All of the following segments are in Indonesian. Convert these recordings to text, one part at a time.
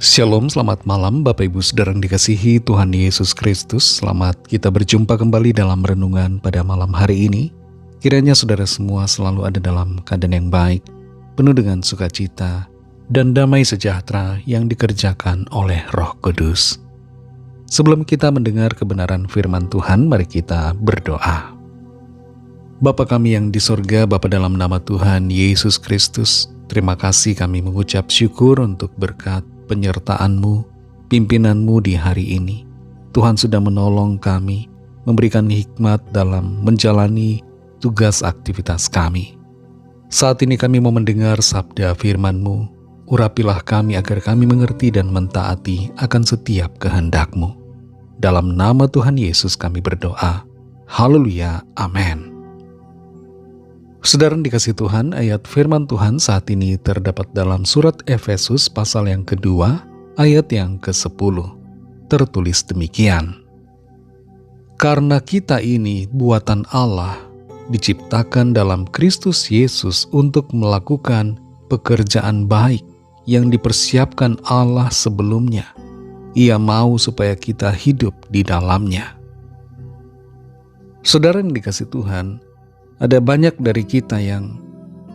Shalom, selamat malam Bapak Ibu Saudara yang dikasihi Tuhan Yesus Kristus. Selamat kita berjumpa kembali dalam renungan pada malam hari ini. Kiranya saudara semua selalu ada dalam keadaan yang baik, penuh dengan sukacita, dan damai sejahtera yang dikerjakan oleh Roh Kudus. Sebelum kita mendengar kebenaran firman Tuhan, mari kita berdoa. Bapa kami yang di sorga, Bapa dalam nama Tuhan Yesus Kristus, terima kasih kami mengucap syukur untuk berkat penyertaan-Mu, pimpinan-Mu di hari ini. Tuhan sudah menolong kami, memberikan hikmat dalam menjalani tugas aktivitas kami. Saat ini kami mau mendengar sabda firman-Mu, urapilah kami agar kami mengerti dan mentaati akan setiap kehendak-Mu. Dalam nama Tuhan Yesus kami berdoa. Haleluya, amin. Saudara dikasih Tuhan, ayat firman Tuhan saat ini terdapat dalam surat Efesus pasal yang kedua, ayat yang ke-10. Tertulis demikian. Karena kita ini buatan Allah, diciptakan dalam Kristus Yesus untuk melakukan pekerjaan baik yang dipersiapkan Allah sebelumnya. Ia mau supaya kita hidup di dalamnya. Saudara yang dikasih Tuhan, ada banyak dari kita yang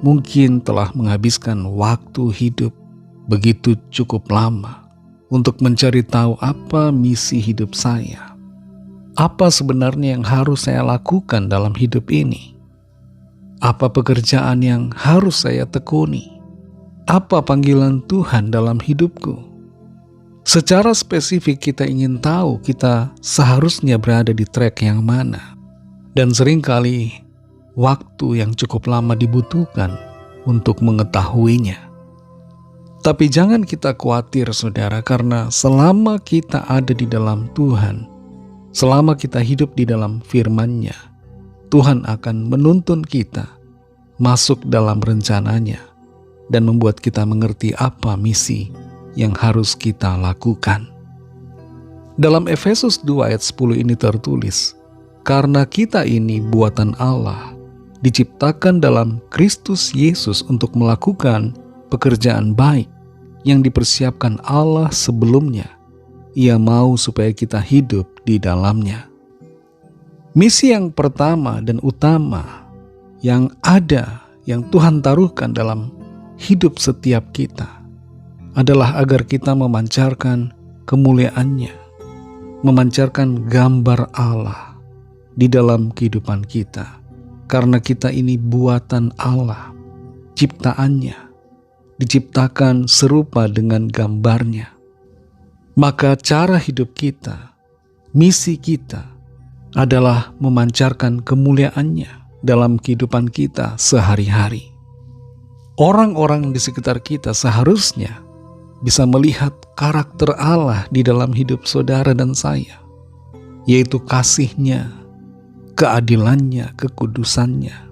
mungkin telah menghabiskan waktu hidup begitu cukup lama untuk mencari tahu apa misi hidup saya. Apa sebenarnya yang harus saya lakukan dalam hidup ini? Apa pekerjaan yang harus saya tekuni? Apa panggilan Tuhan dalam hidupku? Secara spesifik kita ingin tahu kita seharusnya berada di track yang mana. Dan seringkali waktu yang cukup lama dibutuhkan untuk mengetahuinya. Tapi jangan kita khawatir saudara, karena selama kita ada di dalam Tuhan, selama kita hidup di dalam firman-Nya, Tuhan akan menuntun kita masuk dalam rencananya dan membuat kita mengerti apa misi yang harus kita lakukan. Dalam Efesus 2 ayat 10 ini tertulis, karena kita ini buatan Allah, diciptakan dalam Kristus Yesus untuk melakukan pekerjaan baik yang dipersiapkan Allah sebelumnya. Ia mau supaya kita hidup di dalamnya. Misi yang pertama dan utama yang ada, yang Tuhan taruhkan dalam hidup setiap kita adalah agar kita memancarkan kemuliaan-Nya, memancarkan gambar Allah di dalam kehidupan kita. Karena kita ini buatan Allah, ciptaannya, diciptakan serupa dengan gambarnya. Maka cara hidup kita, misi kita adalah memancarkan kemuliaannya dalam kehidupan kita sehari-hari. Orang-orang di sekitar kita seharusnya bisa melihat karakter Allah di dalam hidup saudara dan saya, yaitu kasih-Nya, keadilannya, kekudusannya.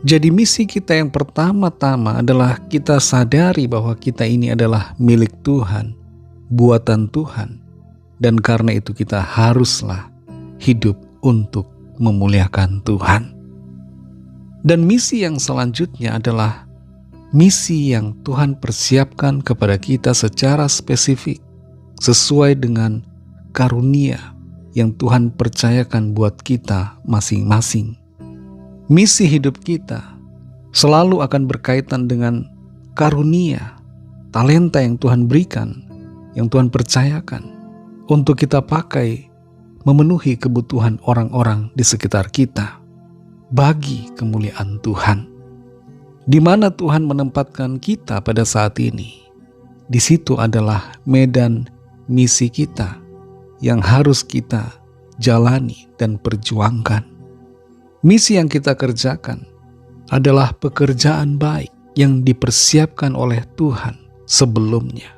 Jadi misi kita yang pertama-tama adalah kita sadari bahwa kita ini adalah milik Tuhan, buatan Tuhan, dan karena itu kita haruslah hidup untuk memuliakan Tuhan. Dan misi yang selanjutnya adalah misi yang Tuhan persiapkan kepada kita secara spesifik, sesuai dengan karunia yang Tuhan percayakan buat kita masing-masing. Misi hidup kita selalu akan berkaitan dengan karunia, talenta yang Tuhan berikan, yang Tuhan percayakan untuk kita pakai memenuhi kebutuhan orang-orang di sekitar kita bagi kemuliaan Tuhan. Di mana Tuhan menempatkan kita pada saat ini, di situ adalah medan misi kita yang harus kita jalani dan perjuangkan. Misi yang kita kerjakan adalah pekerjaan baik yang dipersiapkan oleh Tuhan sebelumnya.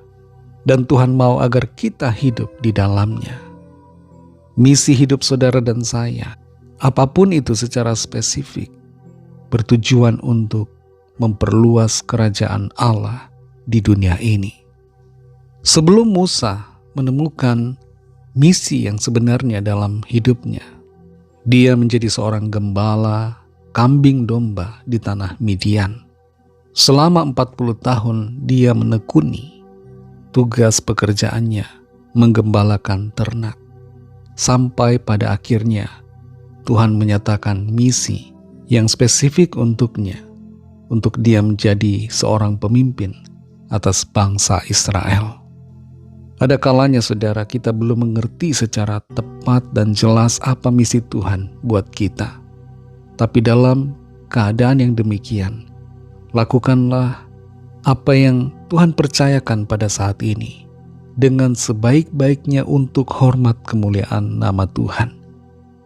Dan Tuhan mau agar kita hidup di dalamnya. Misi hidup saudara dan saya, apapun itu secara spesifik, bertujuan untuk memperluas kerajaan Allah di dunia ini. Sebelum Musa menemukan misi yang sebenarnya dalam hidupnya, dia menjadi seorang gembala kambing domba di tanah Midian. Selama 40 tahun dia menekuni tugas pekerjaannya menggembalakan ternak. Sampai pada akhirnya Tuhan menyatakan misi yang spesifik untuknya, untuk dia menjadi seorang pemimpin atas bangsa Israel. Ada kalanya saudara, kita belum mengerti secara tepat dan jelas apa misi Tuhan buat kita. Tapi dalam keadaan yang demikian, lakukanlah apa yang Tuhan percayakan pada saat ini dengan sebaik-baiknya untuk hormat kemuliaan nama Tuhan.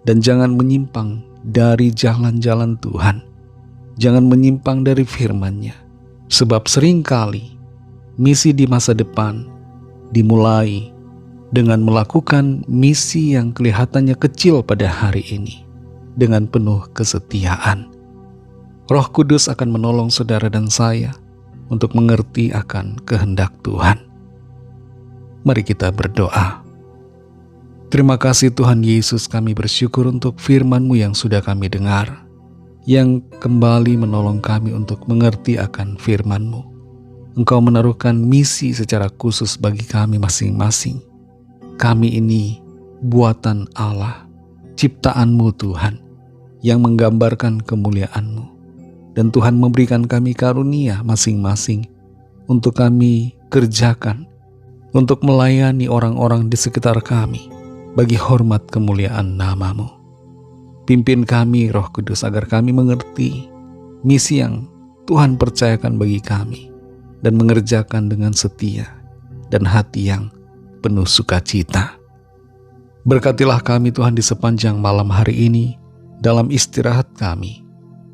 Dan jangan menyimpang dari jalan-jalan Tuhan. Jangan menyimpang dari firman-Nya. Sebab seringkali misi di masa depan dimulai dengan melakukan misi yang kelihatannya kecil pada hari ini dengan penuh kesetiaan. Roh Kudus akan menolong saudara dan saya untuk mengerti akan kehendak Tuhan. Mari kita berdoa. Terima kasih Tuhan Yesus, kami bersyukur untuk firman-Mu yang sudah kami dengar, yang kembali menolong kami untuk mengerti akan firman-Mu. Engkau menaruhkan misi secara khusus bagi kami masing-masing. Kami ini buatan Allah, ciptaan-Mu Tuhan, yang menggambarkan kemuliaan-Mu. Dan Tuhan memberikan kami karunia masing-masing untuk kami kerjakan, untuk melayani orang-orang di sekitar kami, bagi hormat kemuliaan nama-Mu. Pimpin kami Roh Kudus agar kami mengerti misi yang Tuhan percayakan bagi kami, dan mengerjakan dengan setia dan hati yang penuh sukacita. Berkatilah kami Tuhan di sepanjang malam hari ini, dalam istirahat kami.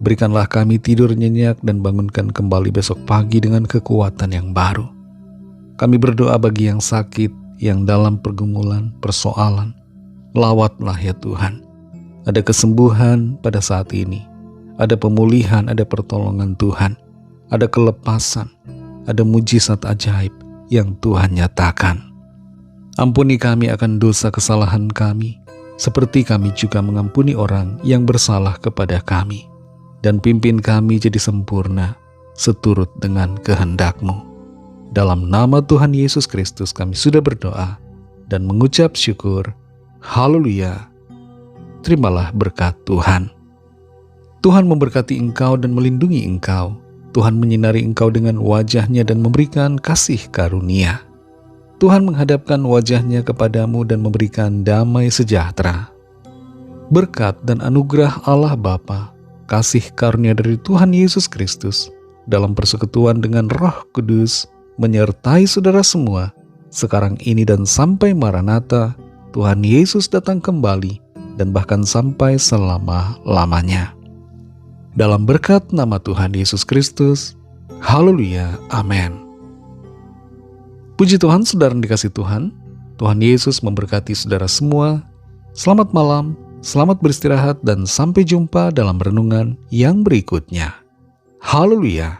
Berikanlah kami tidur nyenyak dan bangunkan kembali besok pagi dengan kekuatan yang baru. Kami berdoa bagi yang sakit, yang dalam pergumulan, persoalan. Lawatlah ya Tuhan. Ada kesembuhan pada saat ini. Ada pemulihan, ada pertolongan Tuhan. Ada kelepasan. Ada mujizat ajaib yang Tuhan nyatakan. Ampuni kami akan dosa kesalahan kami, seperti kami juga mengampuni orang yang bersalah kepada kami. Dan pimpin kami jadi sempurna, seturut dengan kehendak-Mu. Dalam nama Tuhan Yesus Kristus kami sudah berdoa dan mengucap syukur. Haleluya. Terimalah berkat Tuhan. Tuhan memberkati engkau dan melindungi engkau. Tuhan menyinari engkau dengan wajah-Nya dan memberikan kasih karunia. Tuhan menghadapkan wajah-Nya kepadamu dan memberikan damai sejahtera. Berkat dan anugerah Allah Bapa, kasih karunia dari Tuhan Yesus Kristus, dalam persekutuan dengan Roh Kudus, menyertai saudara semua, sekarang ini dan sampai Maranatha, Tuhan Yesus datang kembali, dan bahkan sampai selama-lamanya. Dalam berkat nama Tuhan Yesus Kristus, haleluya, amin. Puji Tuhan, saudara dikasih Tuhan, Tuhan Yesus memberkati saudara semua. Selamat malam, selamat beristirahat, dan sampai jumpa dalam renungan yang berikutnya. Haleluya.